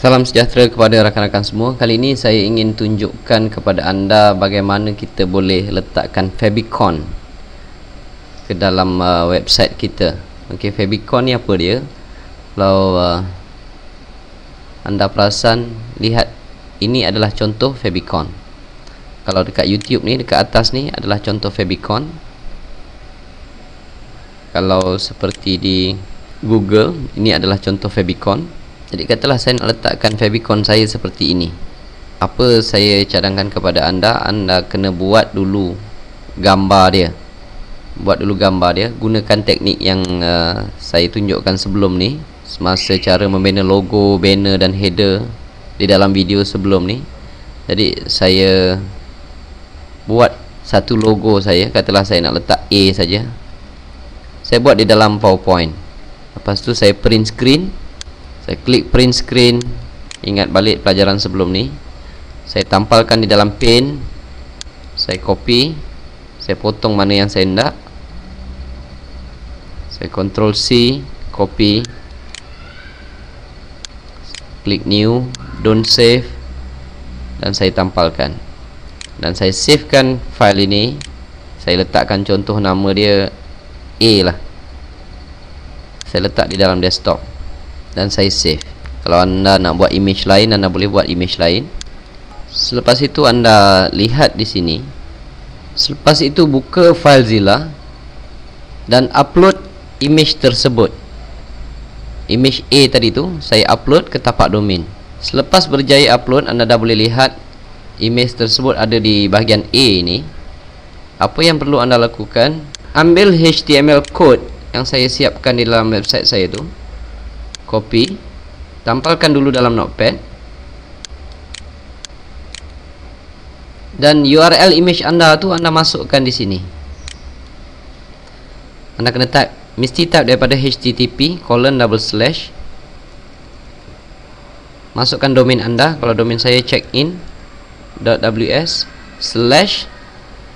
Salam sejahtera kepada rakan-rakan semua. Kali ini saya ingin tunjukkan kepada anda bagaimana kita boleh letakkan favicon ke dalam website kita. Okey, favicon ni apa dia? Kalau anda perasan, lihat, ini adalah contoh favicon. Kalau dekat YouTube ni, dekat atas ni adalah contoh favicon. Kalau seperti di Google, ini adalah contoh favicon. Jadi katalah saya nak letakkan favicon saya seperti ini. Apa saya cadangkan kepada anda, anda kena buat dulu gambar dia. Buat dulu gambar dia. Gunakan teknik yang saya tunjukkan sebelum ni, semasa cara membina logo, banner dan header di dalam video sebelum ni. Jadi saya buat satu logo saya. Katalah saya nak letak A saja. Saya buat di dalam PowerPoint. Lepas tu saya print screen. Saya klik print screen. Ingat balik pelajaran sebelum ni. Saya tampalkan di dalam pen. Saya copy. Saya potong mana yang saya hendak. Saya Ctrl C, copy. Klik new, don't save. Dan saya tampalkan. Dan saya savekan file ini. Saya letakkan contoh nama dia A lah. Saya letak di dalam desktop. Dan saya save. Kalau anda nak buat image lain, anda boleh buat image lain. Selepas itu anda lihat di sini. Selepas itu buka FileZilla dan upload image tersebut. Image A tadi tu saya upload ke tapak domain. Selepas berjaya upload, anda dah boleh lihat image tersebut ada di bahagian A ini. Apa yang perlu anda lakukan, ambil HTML code yang saya siapkan di dalam website saya tu, copy, tampalkan dulu dalam notepad, dan URL image anda tu anda masukkan di sini. Anda kena type, mesti type daripada http:// masukkan domain anda. Kalau domain saya checkin.ws/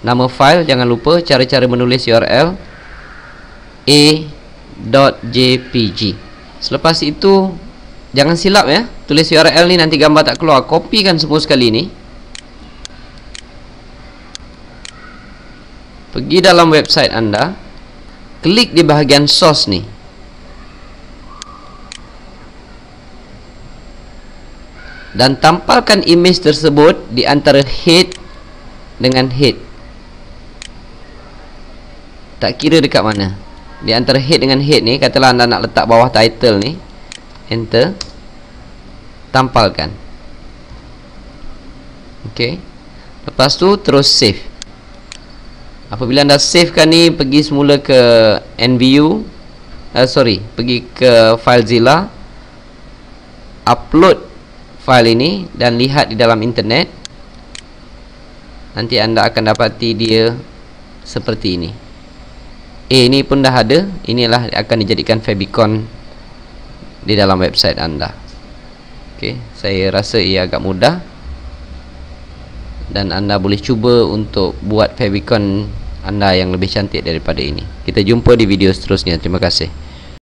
nama file, jangan lupa cara-cara menulis URL a.jpg. Selepas itu jangan silap ya, tulis URL ni nanti gambar tak keluar. Kopikan semua sekali ni. Pergi dalam website anda, klik di bahagian source ni. Dan tampalkan image tersebut di antara head dengan head. Tak kira dekat mana. Di antara head dengan head ni, katalah anda nak letak bawah title ni, enter, tampalkan. Okey. Lepas tu terus save. Apabila anda savekan ni, pergi semula ke NView, pergi ke FileZilla, upload file ini dan lihat di dalam internet. Nanti anda akan dapati dia seperti ini. Ini pun dah ada. Inilah akan dijadikan favicon di dalam website anda. Okey, saya rasa ia agak mudah dan anda boleh cuba untuk buat favicon anda yang lebih cantik daripada ini. Kita jumpa di video seterusnya. Terima kasih.